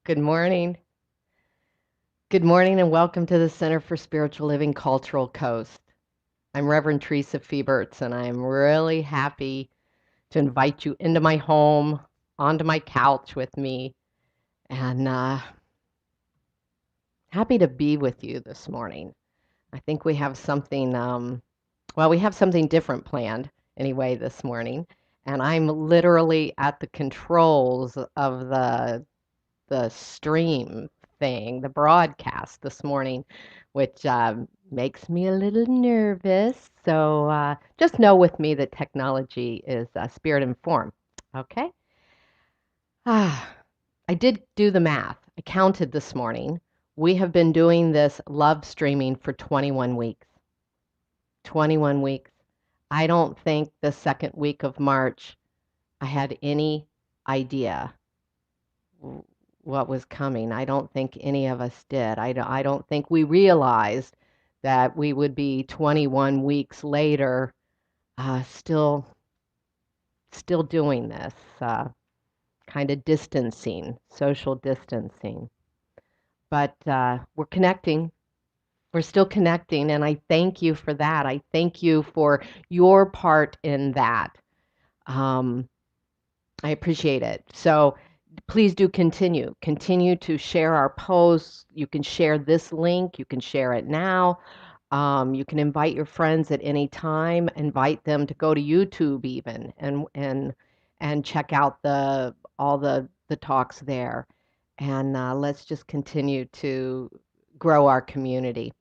Good morning. Good morning, and welcome to the Center for Spiritual Living Cultural Coast. I'm Reverend Theresa Feeberts, and I'm really happy to invite you into my home, onto my couch with me, and happy to be with you this morning. I think we have something, we have something different planned anyway this morning, and I'm literally at the controls of the stream thing, the broadcast this morning, which makes me a little nervous. So just know with me that technology is spirit and form. Okay. Ah, I did do the math. I counted this morning. We have been doing this love streaming for 21 weeks. 21 weeks. I don't think the second week of March I had any idea what was coming. I don't think any of us did. I don't think we realized that we would be 21 weeks later, still doing this, kind of distancing, social distancing. But we're connecting. We're still connecting, and I thank you for that. I thank you for your part in that. Um, I appreciate it. So please do continue. Continue to share our posts. You can share this link. You can share it now. You can invite your friends at any time. Invite them to go to YouTube even and check out the all the talks there. And let's just continue to grow our community.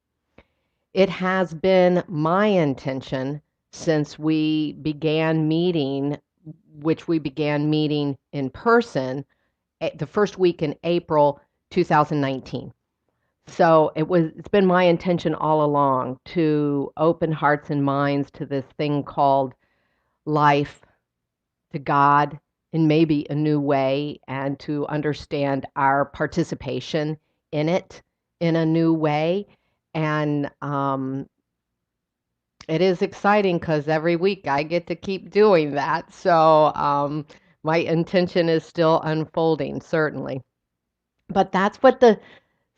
It has been my intention since we began meeting, which we began meeting in person the first week in April 2019. So it's been my intention all along to open hearts and minds to this thing called life, to God in maybe a new way, and to understand our participation in it in a new way. And it is exciting because every week I get to keep doing that. So my intention is still unfolding, certainly. But that's what the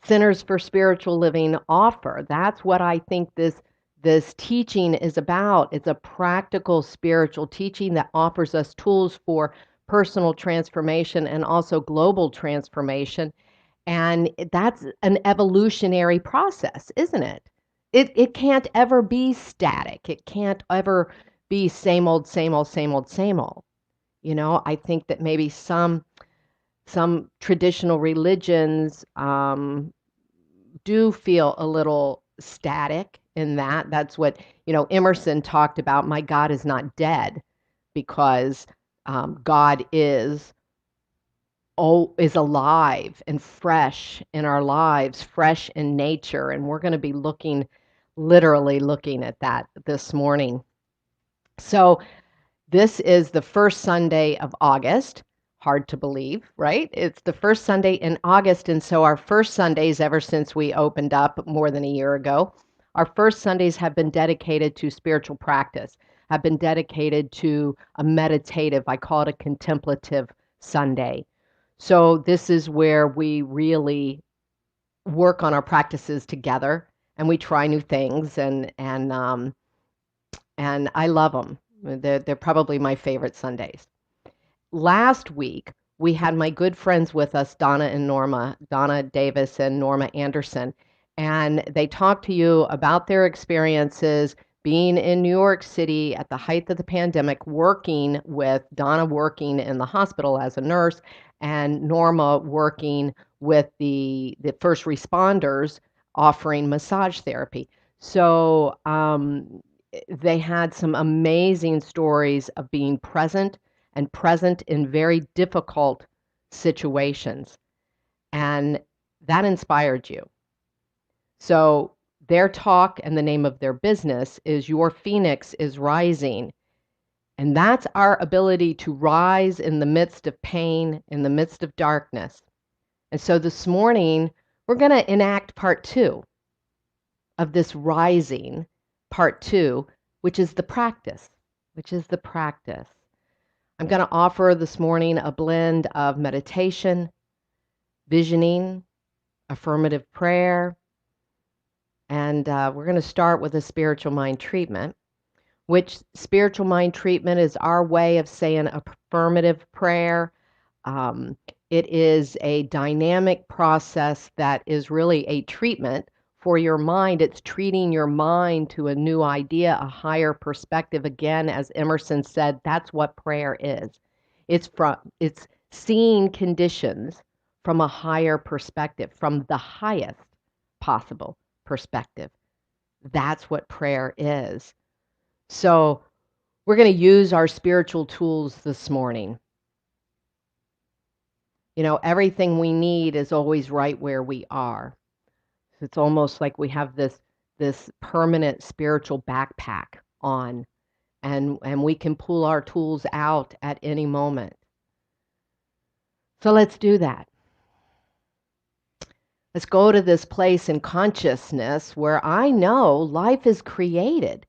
Centers for Spiritual Living offer. That's what I think this teaching is about. It's a practical spiritual teaching that offers us tools for personal transformation and also global transformation. And that's an evolutionary process, isn't it? It can't ever be static. It can't ever be same old, same old, same old, same old. I think that maybe some traditional religions do feel a little static in that. That's what, Emerson talked about. My God is not dead because God is alive and fresh in our lives, fresh in nature. And we're going to be literally looking at that this morning. So this is the first Sunday of August. Hard to believe, right? It's the first Sunday in August. And so our first Sundays, ever since we opened up more than a year ago, our first Sundays have been dedicated to spiritual practice, have been dedicated to a meditative, I call it a contemplative Sunday. So this is where we really work on our practices together, and we try new things, and I love them. They're probably my favorite Sundays. Last week, we had my good friends with us, Donna Davis and Norma Anderson, and they talked to you about their experiences being in New York City at the height of the pandemic, Donna working in the hospital as a nurse, and Norma working with the first responders offering massage therapy. So they had some amazing stories of being present and present in very difficult situations. And that inspired you. So their talk and the name of their business is Your Phoenix is Rising. And that's our ability to rise in the midst of pain, in the midst of darkness. And so this morning, we're going to enact part 2 of this rising, part 2, which is the practice, I'm going to offer this morning a blend of meditation, visioning, affirmative prayer, and we're going to start with a spiritual mind treatment, which spiritual mind treatment is our way of saying affirmative prayer. Um, it is a dynamic process that is really a treatment for your mind. It's treating your mind to a new idea, a higher perspective. Again, as Emerson said, that's what prayer is. It's seeing conditions from a higher perspective, from the highest possible perspective. That's what prayer is. So we're going to use our spiritual tools this morning. Everything we need is always right where we are. It's almost like we have this permanent spiritual backpack on, and we can pull our tools out at any moment. So let's do that. Let's go to this place in consciousness where I know life is created.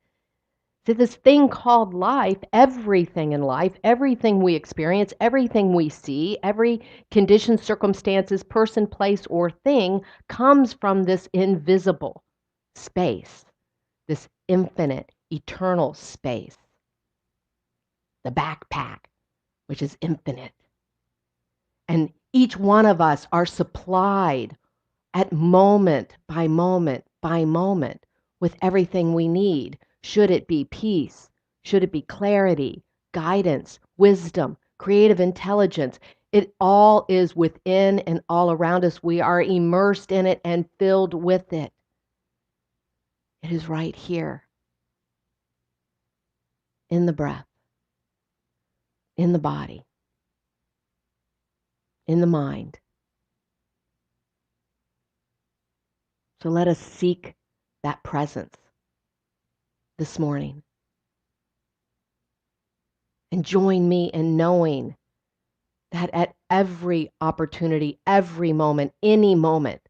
To this thing called life, everything in life, everything we experience, everything we see, every condition, circumstances, person, place, or thing comes from this invisible space, this infinite, eternal space, the backpack, which is infinite. And each one of us are supplied at moment by moment by moment with everything we need. Should it be peace? Should it be clarity, guidance, wisdom, creative intelligence? It all is within and all around us. We are immersed in it and filled with it. It is right here in the breath, in the body, in the mind. So let us seek that presence this morning. And join me in knowing that at every opportunity, every moment, any moment,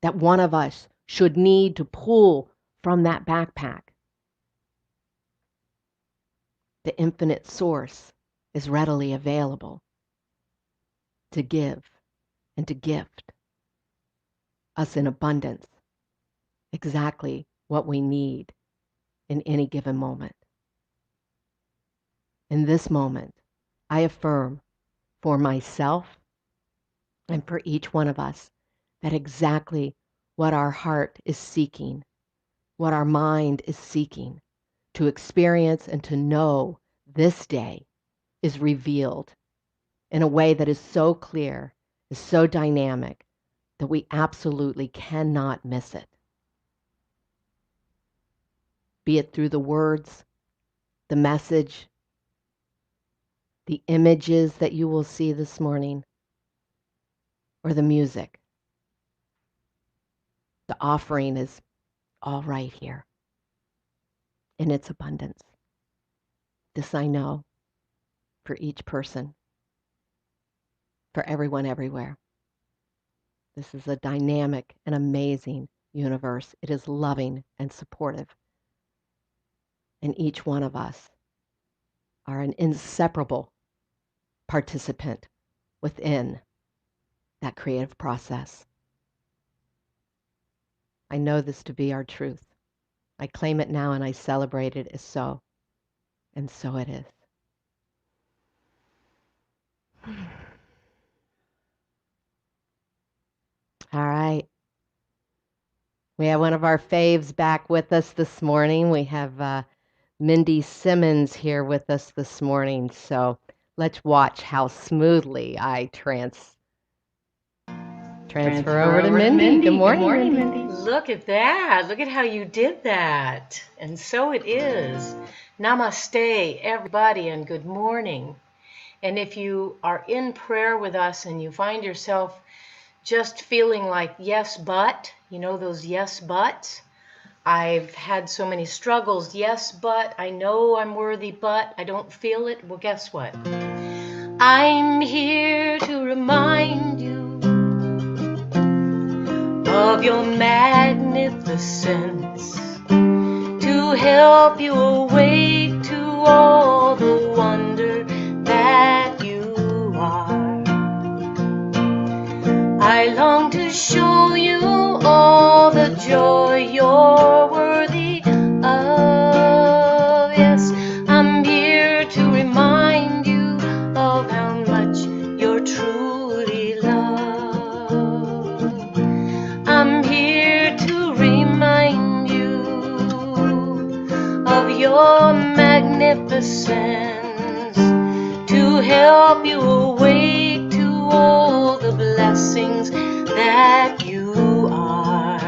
that one of us should need to pull from that backpack, the infinite source is readily available to give and to gift us in abundance exactly what we need in any given moment. In this moment, I affirm for myself and for each one of us that exactly what our heart is seeking, what our mind is seeking to experience and to know this day is revealed in a way that is so clear, is so dynamic, that we absolutely cannot miss it. Be it through the words, the message, the images that you will see this morning, or the music. The offering is all right here in its abundance. This I know for each person, for everyone everywhere. This is a dynamic and amazing universe. It is loving and supportive. And each one of us are an inseparable participant within that creative process. I know this to be our truth. I claim it now and I celebrate it as so. And so it is. All right. We have one of our faves back with us this morning. We have Mindy Simmons here with us this morning. So let's watch how smoothly I transfer over to Mindy. Good morning, Mindy. Look at that. Look at how you did that. And so it is. Namaste, everybody, and good morning. And if you are in prayer with us and you find yourself just feeling like yes, but, you know those yes, buts? I've had so many struggles. Yes, but I know I'm worthy, but I don't feel it. Well, guess what? I'm here to remind you of your magnificence, to help you awake to all the wonder that you are. yes, I'm here to remind you of how much you're truly loved. I'm here to remind you of your magnificence, to help you awake to all the blessings that you are.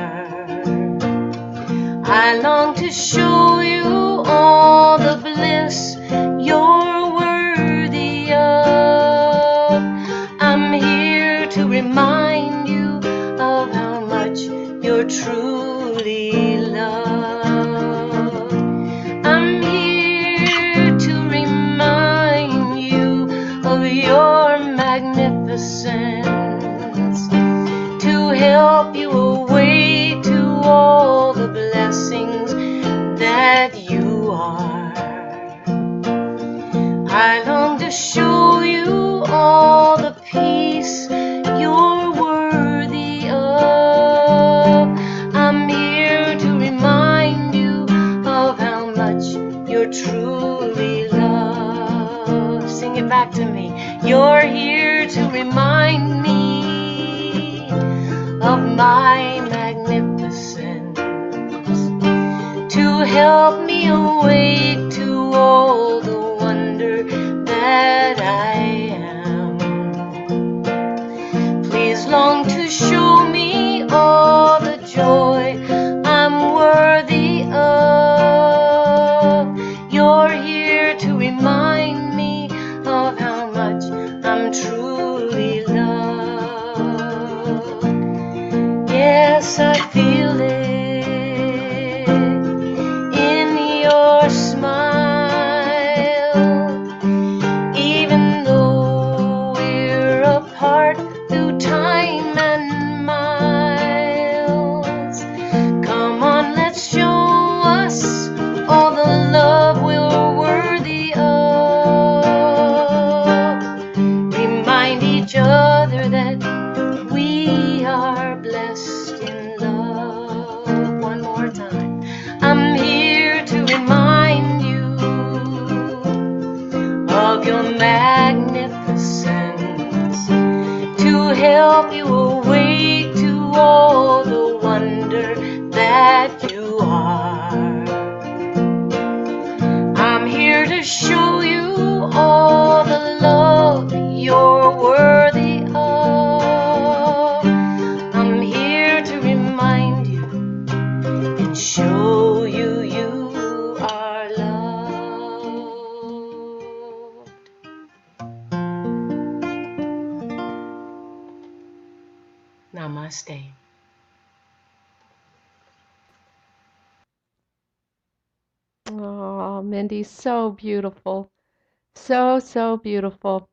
I long to show you all the bliss you're worthy of. I'm here to remind you of how much you're truly loved. I'm here to remind you of your magnificence, to help you awake to all the blessings that you are. I long to show you all the peace you're worthy of. I'm here to remind you of how much you're truly loved. Sing it back to me. You're here to remind me of my magnificence, to help me awake to all the wonder that I am. Please long to show me all the joy I'm worthy of. You're here to remind me of how much I'm truly loved. Yes, I feel it in your smile, even though we're apart through time and miles. Come on, let's show us all the love we're worthy of. Remind each other that we are blessed in love. One more time. I'm here to rmind you of your magnificence, to help you awake to all the wonder that you are. I'm here to show you all the love you're worthy of. I'm here to remind you and show you you are loved. Namaste. Oh, Mindy, so beautiful. So, so beautiful.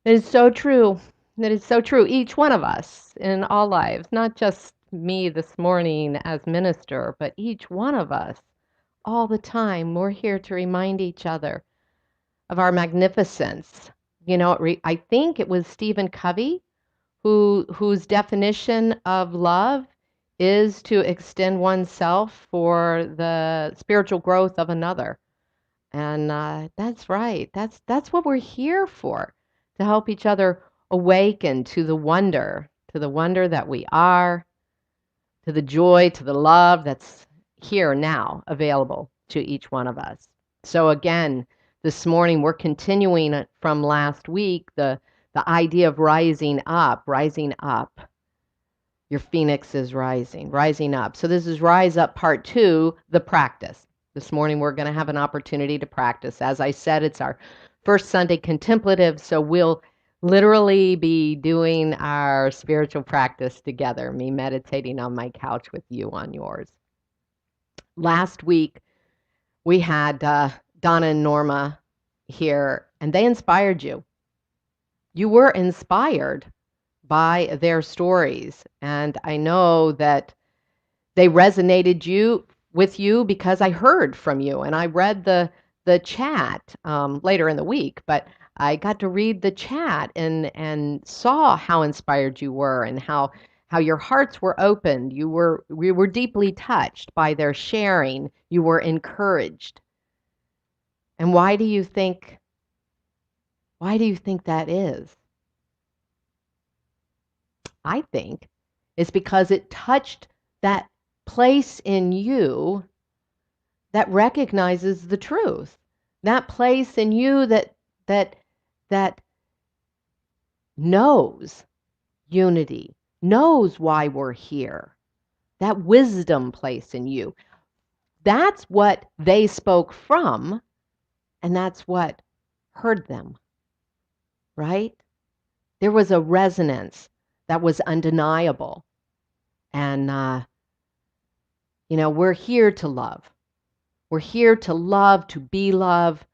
It is so true. It is so true. Each one of us in all lives, not just me this morning as minister, but each one of us all the time, we're here to remind each other of our magnificence. You know, I think it was Stephen Covey whose definition of love is to extend oneself for the spiritual growth of another. And that's right. That's what we're here for, to help each other awaken to the wonder that we are, to the joy, to the love that's here now available to each one of us. So again, this morning we're continuing from last week the idea of rising up, rising up. Your phoenix is rising, rising up. So this is Rise Up Part 2, the practice. This morning we're going to have an opportunity to practice. As I said, it's our first Sunday contemplative, so we'll literally be doing our spiritual practice together, me meditating on my couch with you on yours. Last week we had Donna and Norma here, and they inspired you. You were inspired by their stories, and I know that they resonated with you because I heard from you, and I read the chat later in the week, but I got to read the chat and saw how inspired you were and how your hearts were opened. We were deeply touched by their sharing. You were encouraged. And why do you think that is? I think it's because it touched that place in you that recognizes the truth. That place in you that that knows unity, knows why we're here. That wisdom place in you. That's what they spoke from, and that's what heard them, right? There was a resonance that was undeniable. And, we're here to love. We're here to love, to be love,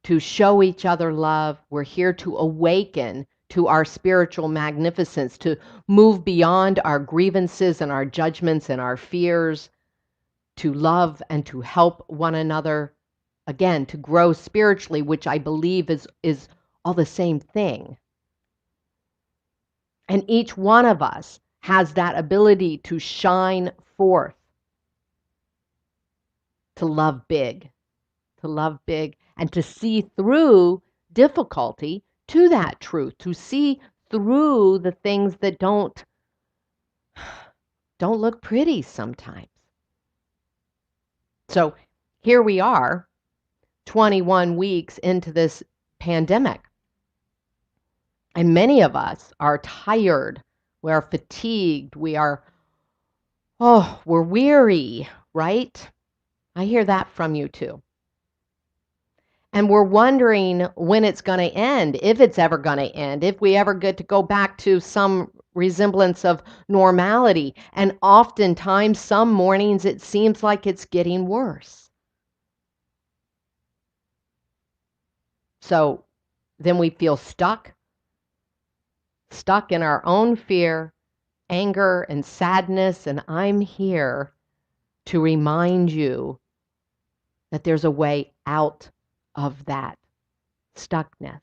to show each other love. We're here to awaken to our spiritual magnificence, to move beyond our grievances and our judgments and our fears, to love and to help one another. Again, to grow spiritually, which I believe is all the same thing. And each one of us has that ability to shine forth, to love big, and to see through difficulty to that truth, to see through the things that don't look pretty sometimes. So here we are, 21 weeks into this pandemic. And many of us are tired, we are fatigued, we're weary, right? I hear that from you too. And we're wondering when it's going to end, if it's ever going to end, if we ever get to go back to some resemblance of normality. And oftentimes, some mornings, it seems like it's getting worse. So then we feel stuck in our own fear, anger, and sadness. And I'm here to remind you that there's a way out of that stuckness.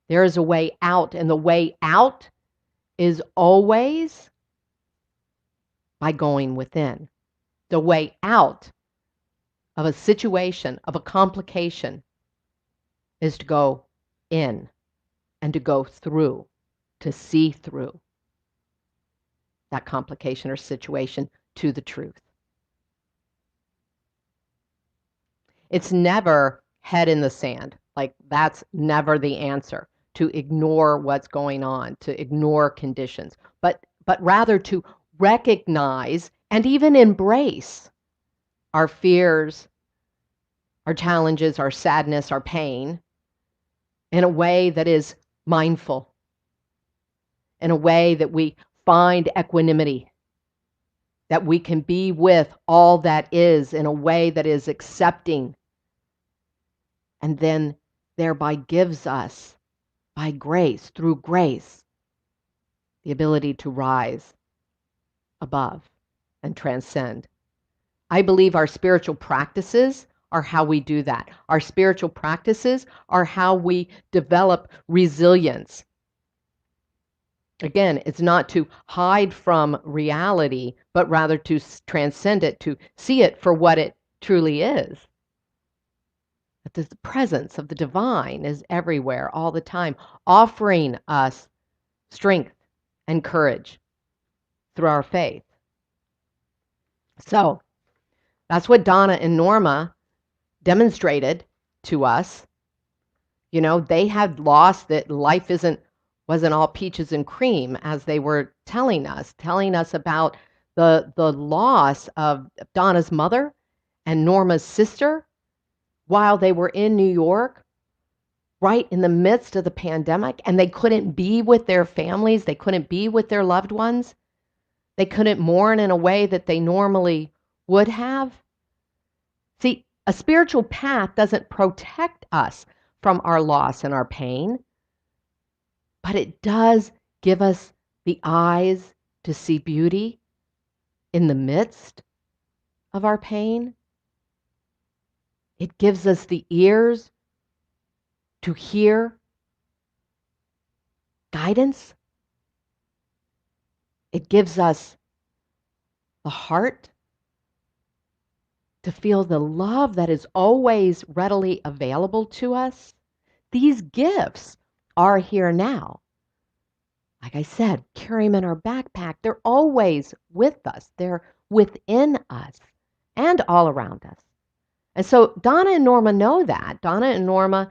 There is a way out, and the way out is always by going within. The way out of a situation, of a complication, is to go in and to go through, to see through that complication or situation to the truth. It's never head in the sand. Like, that's never the answer, to ignore what's going on, to ignore conditions, but rather to recognize and even embrace our fears, our challenges, our sadness, our pain in a way that is mindful, in a way that we find equanimity, that we can be with all that is in a way that is accepting, and then thereby gives us, by grace, through grace, the ability to rise above and transcend. I believe our spiritual practices are how we do that. Our spiritual practices are how we develop resilience. Again, it's not to hide from reality, but rather to transcend it, to see it for what it truly is. That the presence of the divine is everywhere, all the time, offering us strength and courage through our faith. So that's what Donna and Norma demonstrated to us. They had lost, that life wasn't all peaches and cream, as they were telling us about the loss of Donna's mother and Norma's sister while they were in New York, right in the midst of the pandemic, and they couldn't be with their families, they couldn't be with their loved ones, they couldn't mourn in a way that they normally would have. See, a spiritual path doesn't protect us from our loss and our pain, but it does give us the eyes to see beauty in the midst of our pain. It gives us the ears to hear guidance. It gives us the heart to feel the love that is always readily available to us, these gifts are here now. Like I said, carry them in our backpack. They're always with us. They're within us and all around us. And so Donna and Norma know that. Donna and Norma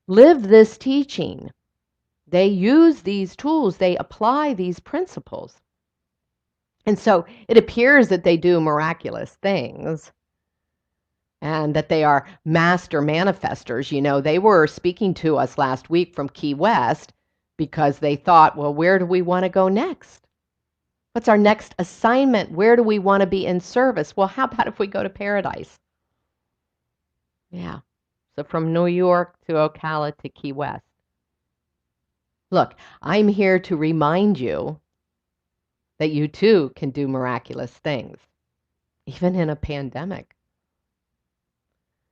live this teaching. They use these tools. They apply these principles. And so it appears that they do miraculous things and that they are master manifestors. You know, they were speaking to us last week from Key West because they thought, well, where do we want to go next? What's our next assignment? Where do we want to be in service? Well, how about if we go to paradise? Yeah. So from New York to Ocala to Key West. Look, I'm here to remind you that you too can do miraculous things, even in a pandemic.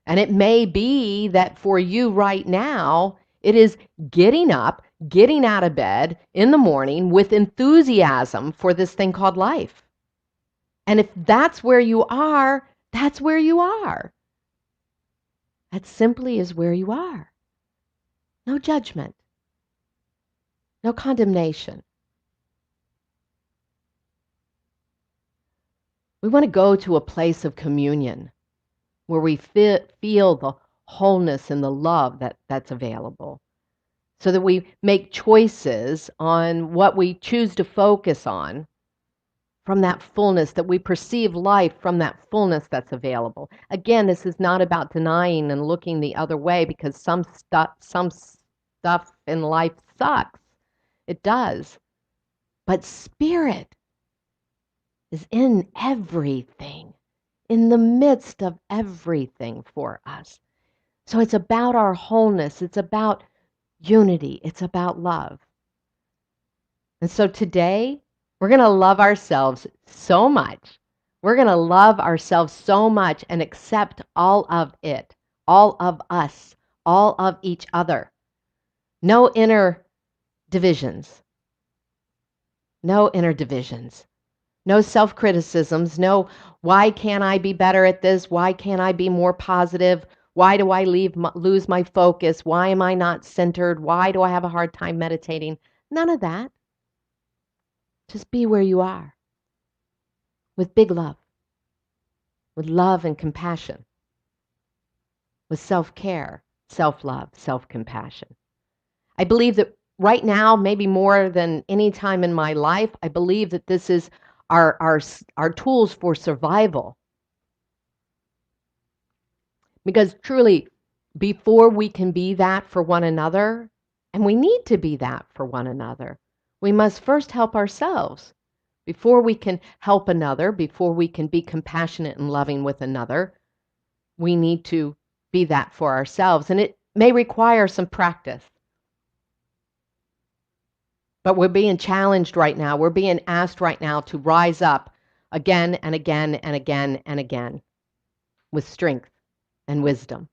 And it may be that for you right now, it is getting up, getting out of bed in the morning with enthusiasm for this thing called life. And if that's where you are, that's where you are. That simply is where you are. No judgment, no condemnation. We want to go to a place of communion where we feel the wholeness and the love that's available, so that we make choices on what we choose to focus on from that fullness, that we perceive life from that fullness that's available. Again, this is not about denying and looking the other way, because some stuff in life sucks. It does. But spirit is in everything, in the midst of everything for us. So it's about our wholeness. It's about unity. It's about love. And so today, we're going to love ourselves so much. We're going to love ourselves so much and accept all of it, all of us, all of each other. No inner divisions. No inner divisions. No self-criticisms. No, why can't I be better at this? Why can't I be more positive? Why do I lose my focus? Why am I not centered? Why do I have a hard time meditating? None of that. Just be where you are with big love, with love and compassion, with self-care, self-love, self-compassion. I believe that right now, maybe more than any time in my life, I believe that this is our tools for survival. Because truly, before we can be that for one another, and we need to be that for one another, we must first help ourselves. Before we can help another, before we can be compassionate and loving with another, we need to be that for ourselves. And it may require some practice. But we're being challenged right now. We're being asked right now to rise up again and again and again and again with strength and wisdom.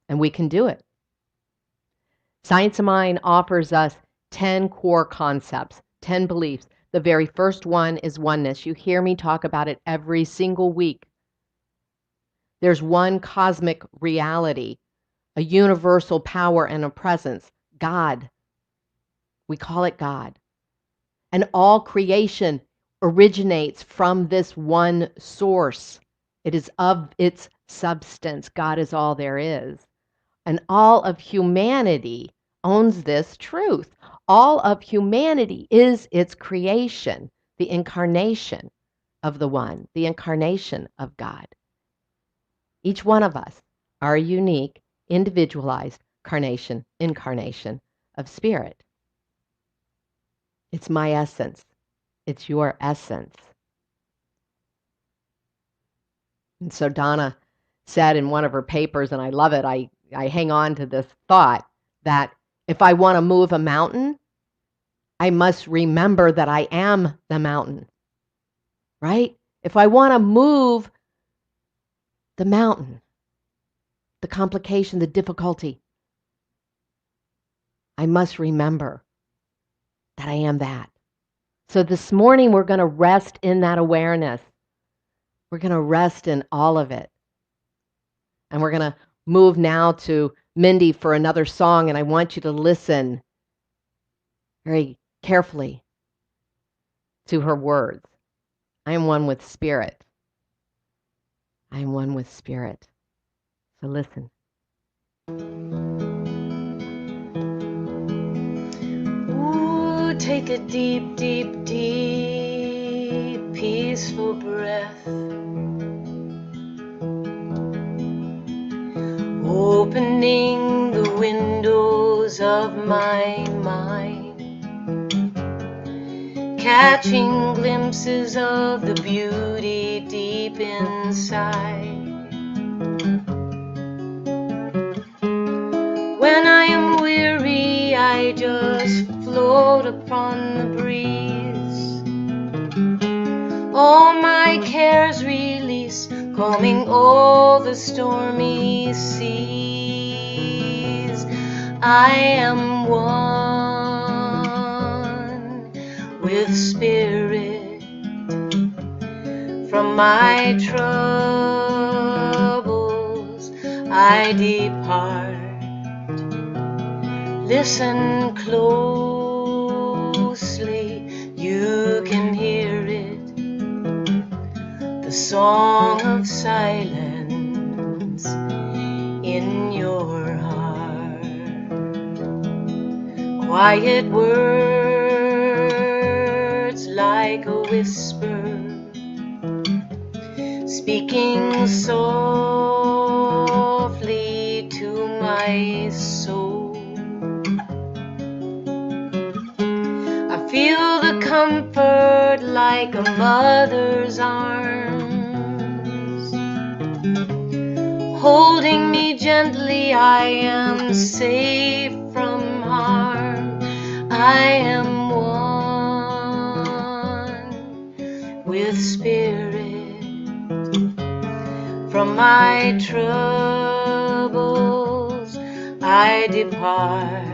And we can do it. Science of Mind offers us 10 core concepts, 10 beliefs. The very first one is oneness. You hear me talk about it every single week. There's one cosmic reality, a universal power and a presence, God. We call it God. And all creation originates from this one source. It is of its substance. God is all there is. And all of humanity owns this truth. All of humanity is its creation, the incarnation of the One, the incarnation of God. Each one of us are a unique, individualized incarnation of spirit. It's my essence. It's your essence. And so Donna said in one of her papers, and I love it, I hang on to this thought, that if I want to move a mountain, I must remember that I am the mountain, right? If I want to move the mountain, the complication, the difficulty, I must remember that I am that. So this morning, we're going to rest in that awareness. We're going to rest in all of it. And we're going to move now to Mindy for another song, and I want you to listen very carefully to her words. I am one with spirit. I am one with spirit. So listen. Ooh, take a deep, deep, deep, peaceful breath. Opening the windows of my mind, catching glimpses of the beauty deep inside. When I am weary, I just float upon the breeze. All my cares release, calming all the stormy seas. I am one with spirit. From my troubles I depart. Listen closely, you can hear it, the song of silence in your heart. Quiet words like a whisper, speaking softly to my soul. I feel the comfort like a mother's arms, holding me gently. I am safe from harm. I am one with spirit. From my troubles I depart.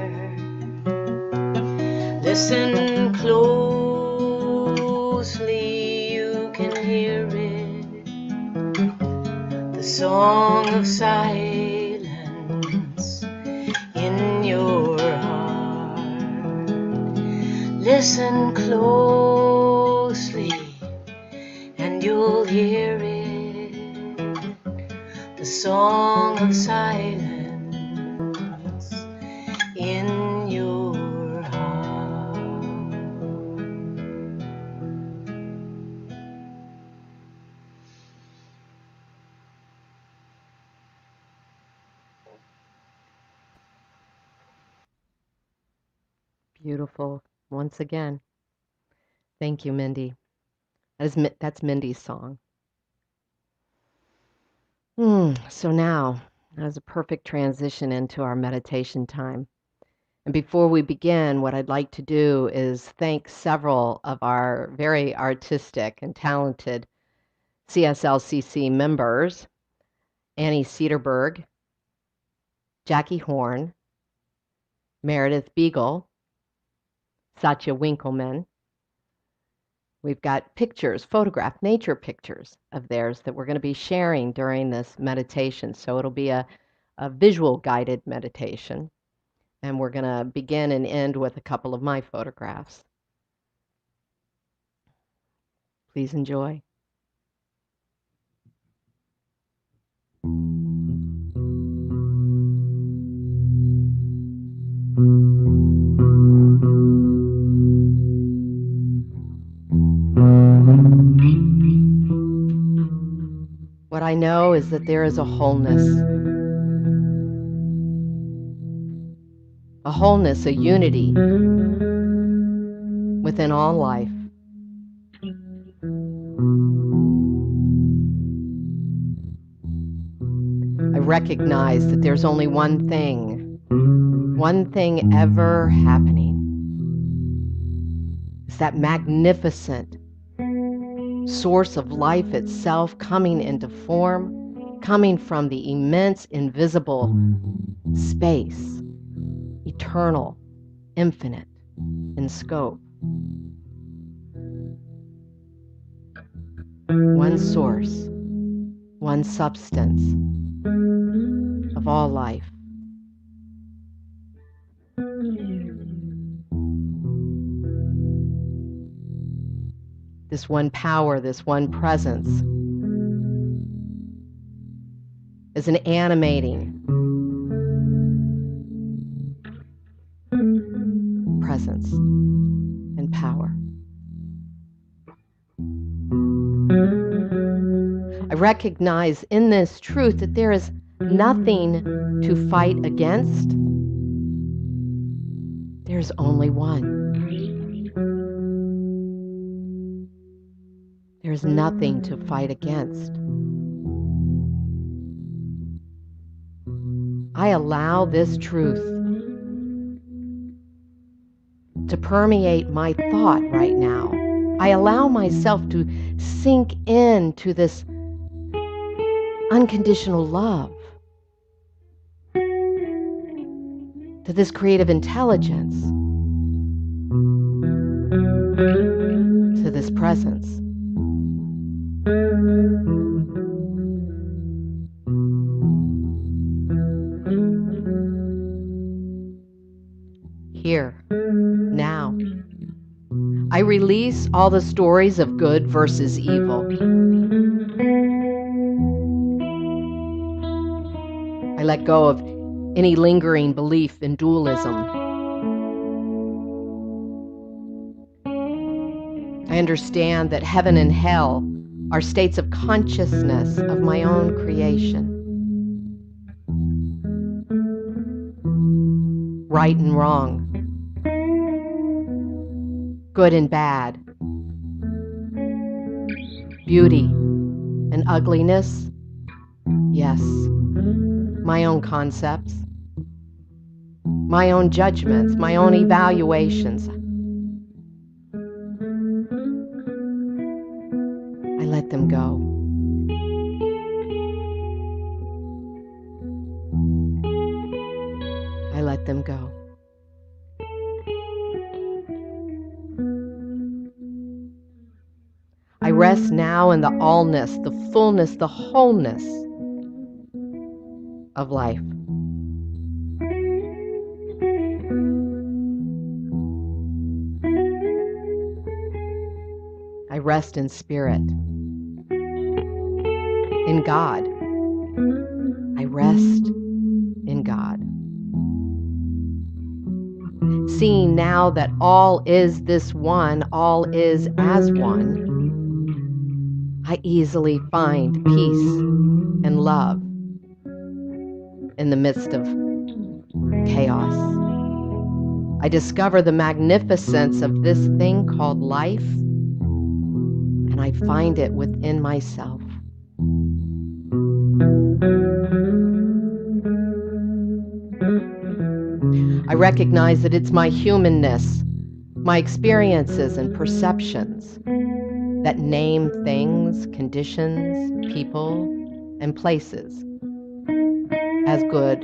Listen closely, you can hear it, the song of silence in your heart. Listen closely, and you'll hear it, the song of silence in your heart. Beautiful. Once again. Thank you, Mindy. That's Mindy's song. So now, that is a perfect transition into our meditation time. And before we begin, what I'd like to do is thank several of our very artistic and talented CSLCC members, Annie Cedarberg, Jackie Horn, Meredith Beagle, Satya Winkleman. We've got pictures, photographed nature pictures of theirs that we're going to be sharing during this meditation. So it'll be a visual guided meditation. And we're going to begin and end with a couple of my photographs. Please enjoy. What I know is that there is a wholeness, a unity within all life. I recognize that there's only one thing ever happening. It's that magnificent source of life itself coming into form, coming from the immense invisible space, eternal, infinite in scope. One source, one substance, of all life. This one power, this one presence is an animating presence and power. I recognize in this truth that there is nothing to fight against. There's only one. There's nothing to fight against. I allow this truth to permeate my thought right now. I allow myself to sink into this unconditional love, to this creative intelligence, to this presence. Here, now, I release all the stories of good versus evil. I let go of any lingering belief in dualism. I understand that heaven and hell are states of consciousness of my own creation. Right and wrong, good and bad, beauty and ugliness, yes, my own concepts, my own judgments, my own evaluations. I let them go. I let them go. I rest now in the allness, the fullness, the wholeness of life. I rest in spirit, in God. I rest in God. Seeing now that all is this one, all is as one, I easily find peace and love in the midst of chaos. I discover the magnificence of this thing called life, and I find it within myself. I recognize that it's my humanness, my experiences and perceptions that name things, conditions, people, and places as good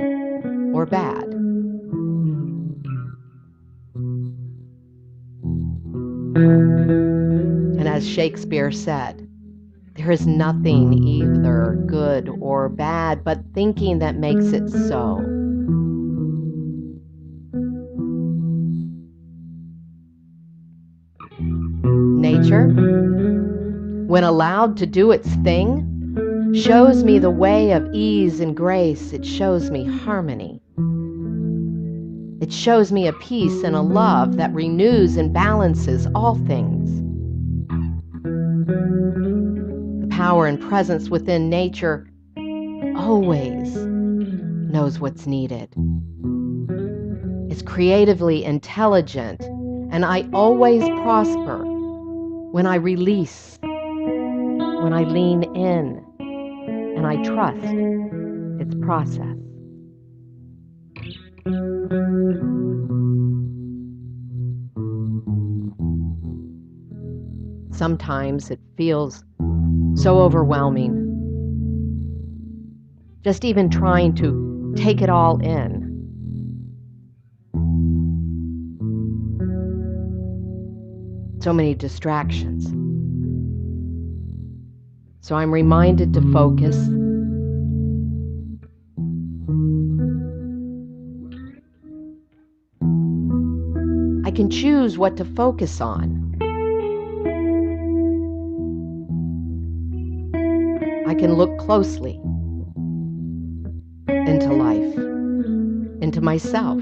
or bad. And as Shakespeare said, there is nothing either good or bad, but thinking that makes it so. Nature, when allowed to do its thing, shows me the way of ease and grace. It shows me harmony. It shows me a peace and a love that renews and balances all things. The power and presence within nature always knows what's needed. It's creatively intelligent, and I always prosper when I release, when I lean in, and I trust its process. Sometimes it feels so overwhelming, just even trying to take it all in. So many distractions. So I'm reminded to focus I can choose what to focus on. I can look closely into life, into myself.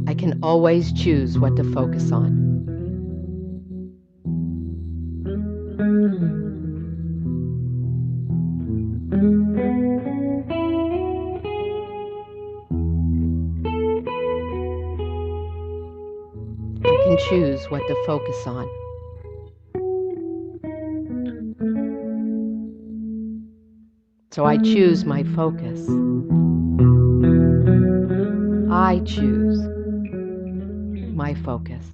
I can always choose what to focus on. I can choose what to focus on. So I choose my focus. I choose my focus.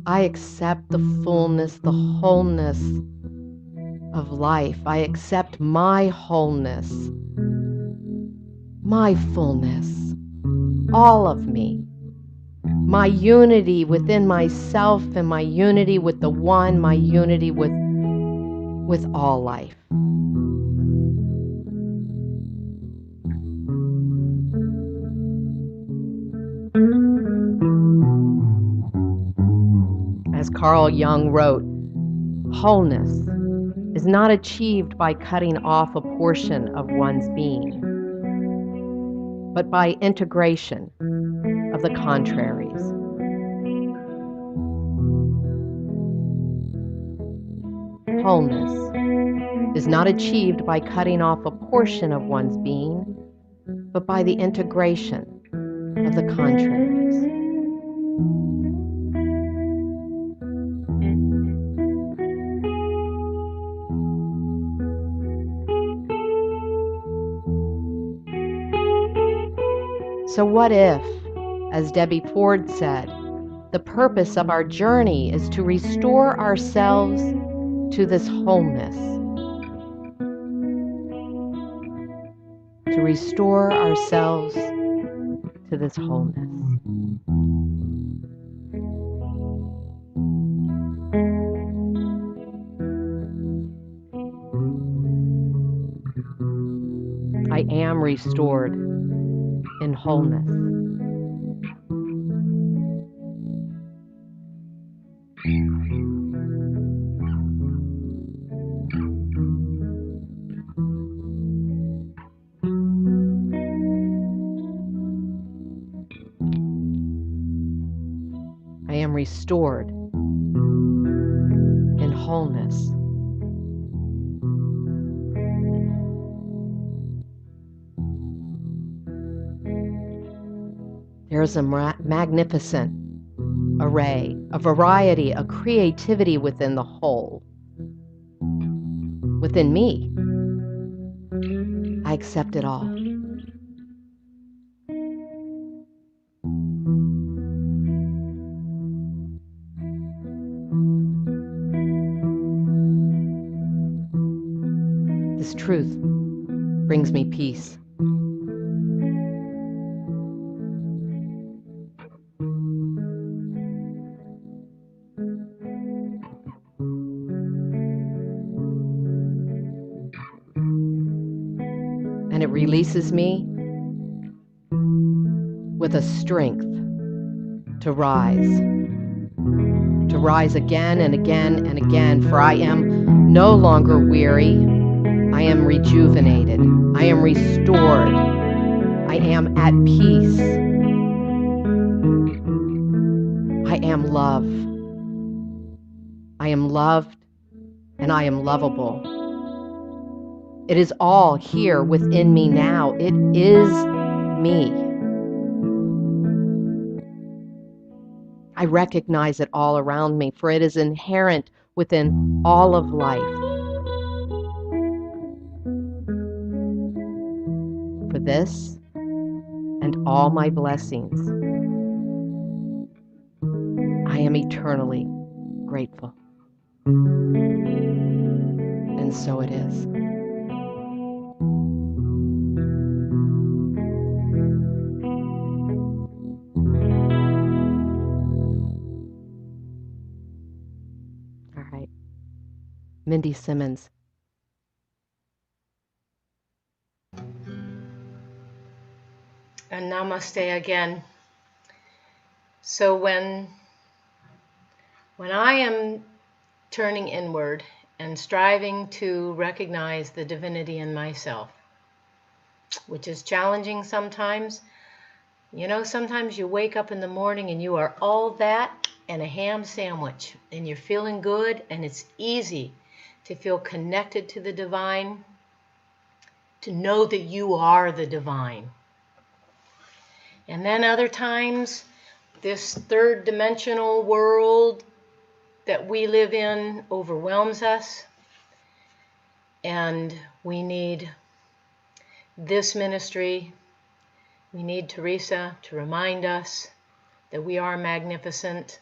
accept the fullness, the wholeness of life. I accept my wholeness, my fullness, all of me, my unity within myself and my unity with the one, my unity with all life. As Carl Jung wrote, wholeness is not achieved by cutting off a portion of one's being, but by integration of the contraries. Wholeness is not achieved by cutting off a portion of one's being, but by the integration of the contraries. So what if, as Debbie Ford said, the purpose of our journey is to restore ourselves to this wholeness, to restore ourselves to this wholeness. I am restored in wholeness. I am restored in wholeness. There is a magnificent array, a variety, a creativity within the whole. Within me, I accept it all. This truth brings me peace. And it releases me with a strength to rise again and again and again, for I am no longer weary. I am rejuvenated. I am restored. I am at peace. I am love. I am loved and I am lovable. It is all here within me now. It is me. I recognize it all around me, for it is inherent within all of life. For this and all my blessings, I am eternally grateful. And so it is. All right. Mindy Simmons. And namaste again. So when I am turning inward and striving to recognize the divinity in myself, which is challenging sometimes, sometimes you wake up in the morning and you are all that and a ham sandwich, and you're feeling good, and it's easy to feel connected to the divine, to know that you are the divine. And then other times, this third dimensional world that we live in overwhelms us, and we need this ministry. We need Theresa to remind us that we are magnificent.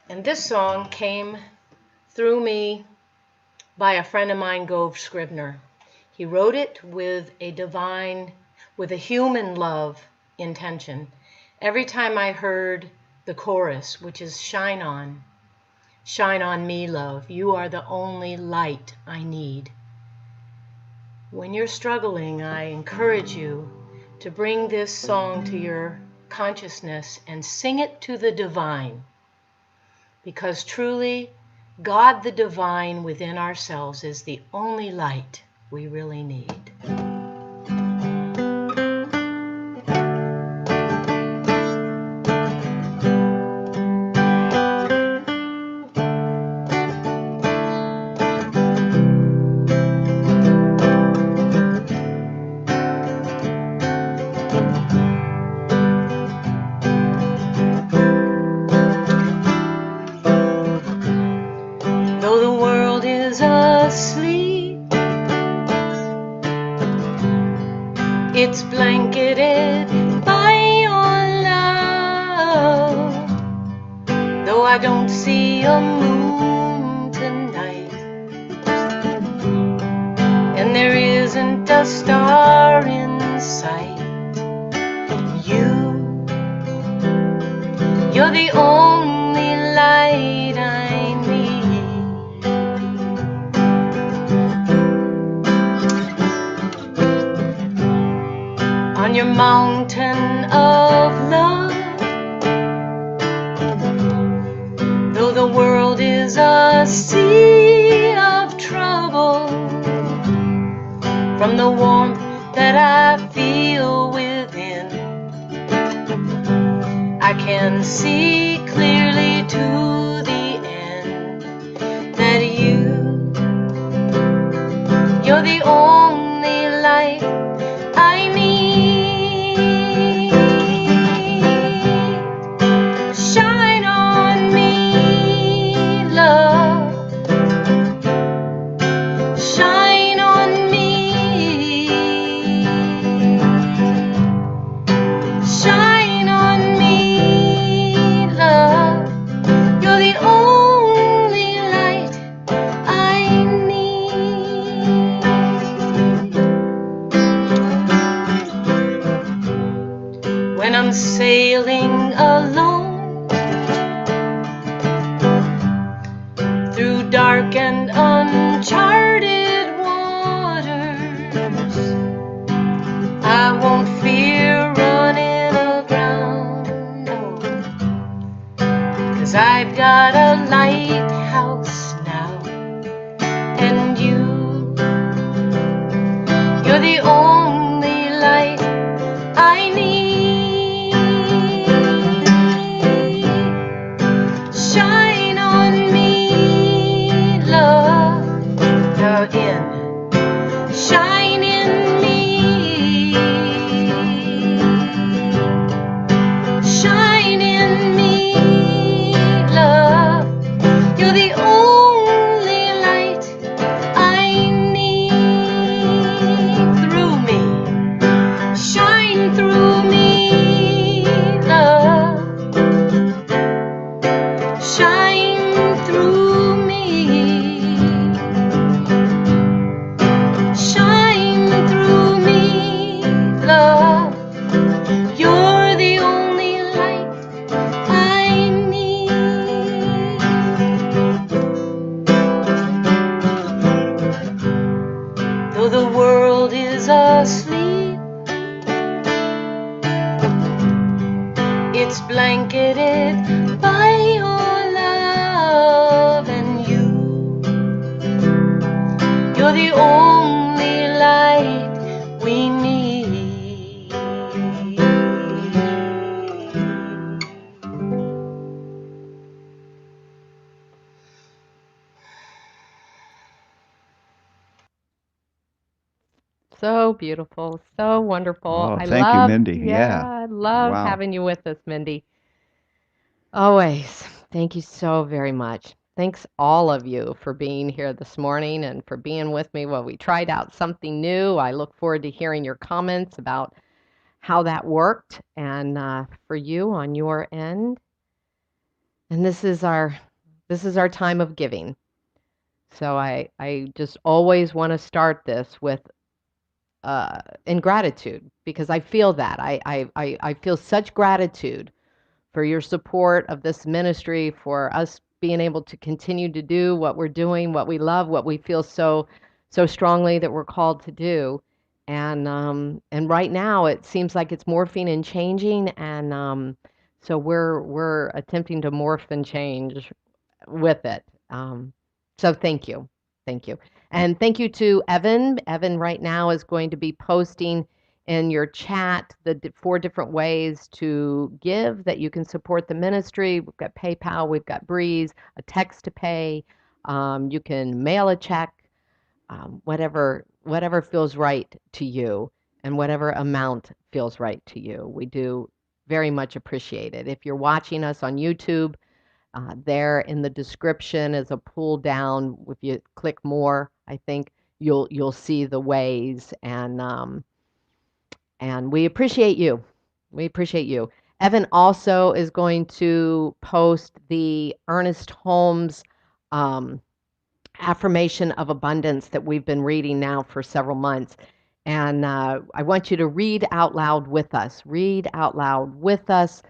And this song came through me by a friend of mine, Gove Scribner. He wrote it with a human love intention. Every time I heard the chorus, which is shine on me, love, you are the only light I need. When you're struggling, I encourage you to bring this song to your consciousness and sing it to the divine, because truly, God the divine within ourselves is the only light we really need. Though the world is asleep, it's blanketed by your love. Though I don't see a moon tonight, and there isn't a star in sight, you're the only light I need. On your mountain of love, though the world is a sea of trouble, from the warmth that I feel within, I can see clearly to the end that you're the only light I need. Shine on me, love. Shine on me. Shine on me, love. You're the only light I need. When I'm sailing alone through dark and uncharted waters, I won't fear running aground, no, 'cause I've got a lighthouse now, and you're the only light I need. Shine on me, love. Now in. Shine in me. Shine in me, love. You're the only light I need. Through me. Shine through me, love. Shine through me. Shine through me, love. You're the only light I need. Though the world is asleep, it's blanketed by your love, and you're the only light we need. So beautiful, so wonderful. Oh, thank you, Mindy. Yeah. I love Wow. having you with us, Mindy. Always. Thank you so very much. Thanks all of you for being here this morning and for being with me while we tried out something new. I look forward to hearing your comments about how that worked and for you on your end. And this is our time of giving. So I just always want to start this with in gratitude because I feel that I feel such gratitude for your support of this ministry, for us being able to continue to do what we're doing, what we love, what we feel so strongly that we're called to do. And right now it seems like it's morphing and changing, and so we're attempting to morph and change with it. So thank you, and thank you to Evan. Evan right now is going to be posting in your chat the 4 different ways to give that you can support the ministry. We've got PayPal, we've got Breeze, a text to pay. You can mail a check, whatever feels right to you, and whatever amount feels right to you. We do very much appreciate it. If you're watching us on YouTube, there in the description is a pull down. If you click more, I think you'll see the ways, and we appreciate you. We appreciate you. Evan also is going to post the Ernest Holmes Affirmation of Abundance that we've been reading now for several months. And I want you to read out loud with us. Read out loud with us.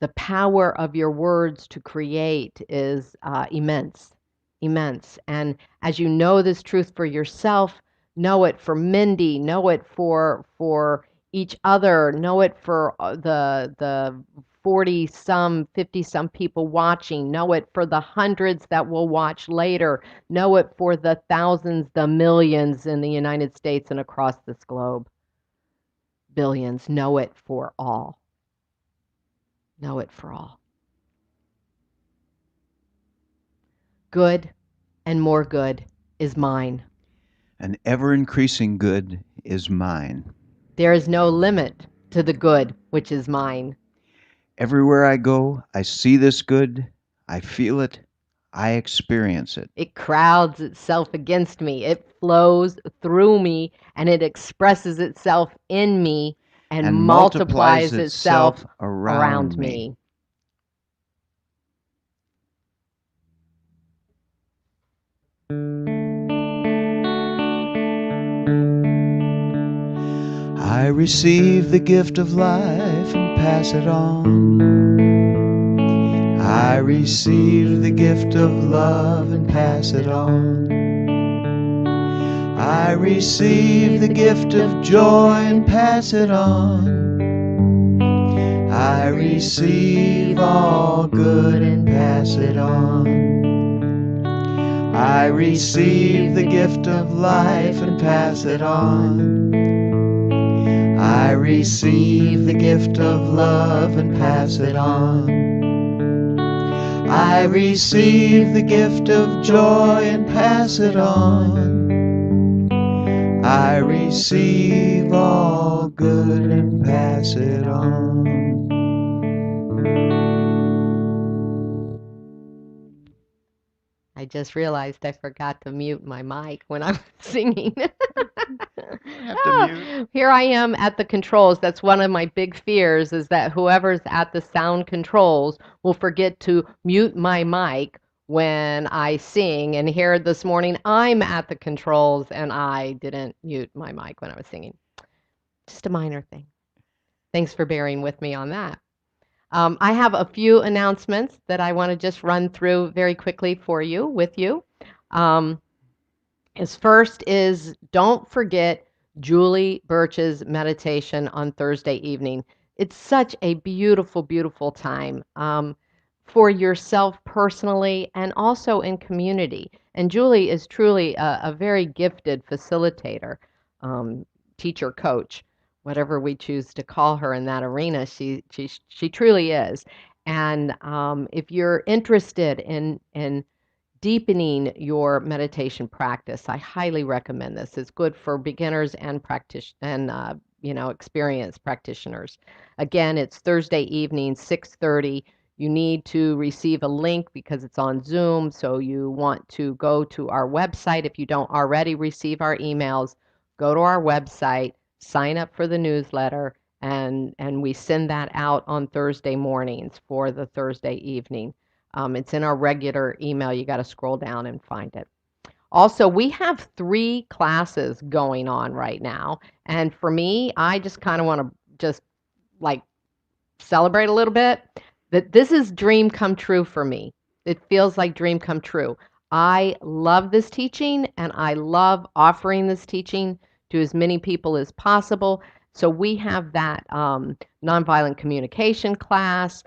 The power of your words to create is immense, immense. And as you know this truth for yourself, know it for Mindy, know it for each other, know it for the 40 some, 50 some people watching, know it for the hundreds that will watch later, know it for the thousands, the millions in the United States and across this globe. Billions, know it for all. Know it for all. Good and more good is mine. An ever-increasing good is mine. There is no limit to the good which is mine. Everywhere I go, I see this good, I feel it, I experience it. It crowds itself against me. It flows through me, and it expresses itself in me and multiplies itself around me. I receive the gift of life and pass it on. I receive the gift of love and pass it on. I receive the gift of joy and pass it on. I receive all good and pass it on. I receive the gift of life and pass it on. I receive the gift of love and pass it on. I receive the gift of joy and pass it on. I receive all good and pass it on. I just realized I forgot to mute my mic when I was singing. Have to mute. Here I am at the controls. That's one of my big fears, is that whoever's at the sound controls will forget to mute my mic when I sing. And here this morning, I'm at the controls and I didn't mute my mic when I was singing. Just a minor thing. Thanks for bearing with me on that. I have a few announcements that I want to just run through very quickly for you, with you. As first is, don't forget Julie Birch's meditation on Thursday evening. It's such a beautiful, beautiful time for yourself personally and also in community. And Julie is truly a very gifted facilitator, teacher, coach, whatever we choose to call her in that arena. She truly is. And if you're interested in deepening your meditation practice, I highly recommend this. It's good for beginners and experienced practitioners. Again, it's Thursday evening, 6:30. You need to receive a link because it's on Zoom, so you want to go to our website. If you don't already receive our emails, go to our website, sign up for the newsletter, and we send that out on Thursday mornings for the Thursday evening. It's in our regular email. You got to scroll down and find it. Also, we have 3 classes going on right now, and for me, I just kind of want to just like celebrate a little bit that this is dream come true for me. It feels like dream come true. I love this teaching and I love offering this teaching to as many people as possible. So we have that nonviolent communication class.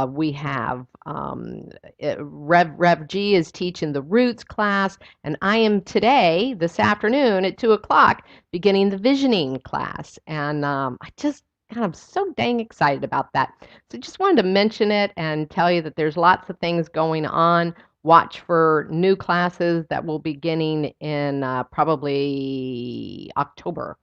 We have Rev G is teaching the Roots class, and I am today, this afternoon at 2 o'clock, beginning the Visioning class. And God, I'm so dang excited about that. So just wanted to mention it and tell you that there's lots of things going on. Watch for new classes that will be beginning in probably October.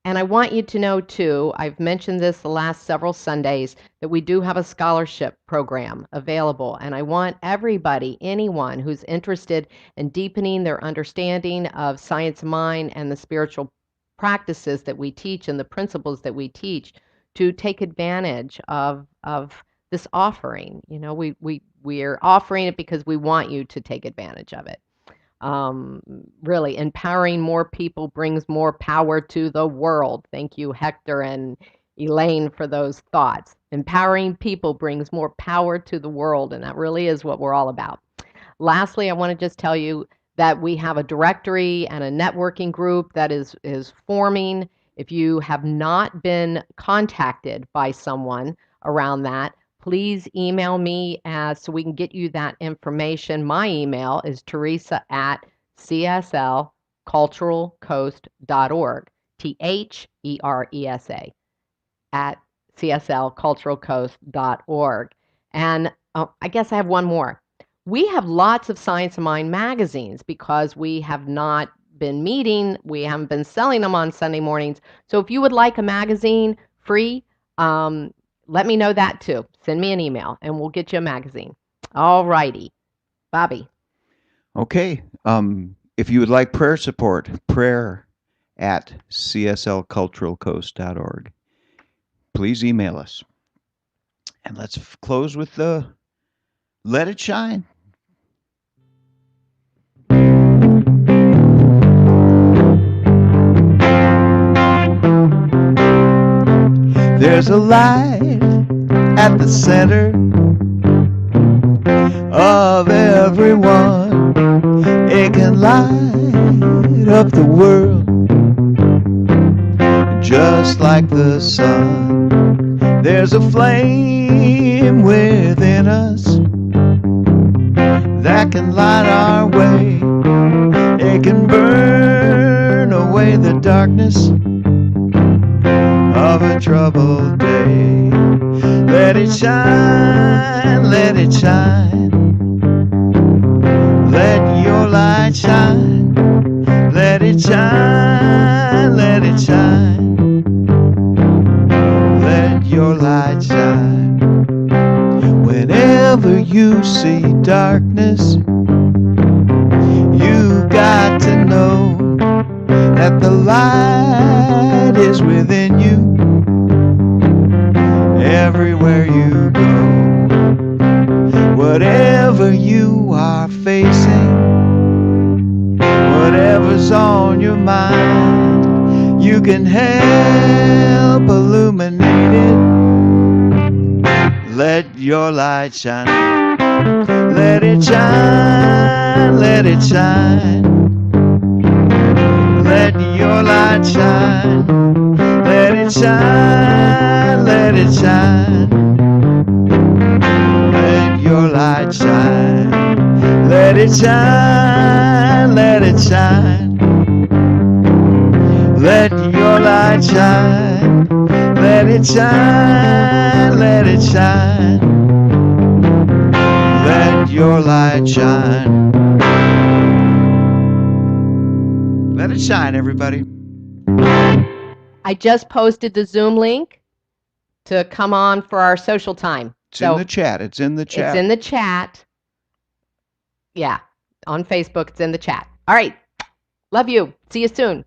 And I want you to know, too, I've mentioned this the last several Sundays, that we do have a scholarship program available. And I want everybody, anyone who's interested in deepening their understanding of science of mind and the spiritual practices that we teach and the principles that we teach, to take advantage of this offering. You know, we are offering it because we want you to take advantage of it. Really, empowering more people brings more power to the world. Thank you, Hector and Elaine, for those thoughts. Empowering people brings more power to the world, and that really is what we're all about. Lastly, I want to just tell you that we have a directory and a networking group that is forming. If you have not been contacted by someone around that, please email me so we can get you that information. My email is Theresa at CSLCulturalCoast.org. THERESA at CSLCulturalCoast.org. And I guess I have one more. We have lots of Science of Mind magazines because we have not been meeting. We haven't been selling them on Sunday mornings. So if you would like a magazine free, let me know that too. Send me an email and we'll get you a magazine. All righty. Bobby. Okay. If you would like prayer support, prayer at CSLCulturalCoast.org. Please email us. And let's close with the Let It Shine. There's a light at the center of everyone. It can light up the world just like the sun. There's a flame within us that can light our way. It can burn away the darkness of a troubled day. Let it shine, let it shine. Let your light shine. Let it shine, let it shine. Let your light shine. Whenever you see darkness, you've got to know that the light is within you. Everywhere you go, whatever you are facing, whatever's on your mind, you can help illuminate it. Let your light shine. Let it shine, let it shine. Let your light shine. Let it shine, let it shine. Let your light shine. Let it shine, let it shine. Let your light shine. Let it shine, let it shine. Let your light shine. Let it shine, everybody. I just posted the Zoom link to come on for our social time. It's in the chat. It's in the chat. It's in the chat. Yeah, on Facebook, it's in the chat. All right. Love you. See you soon.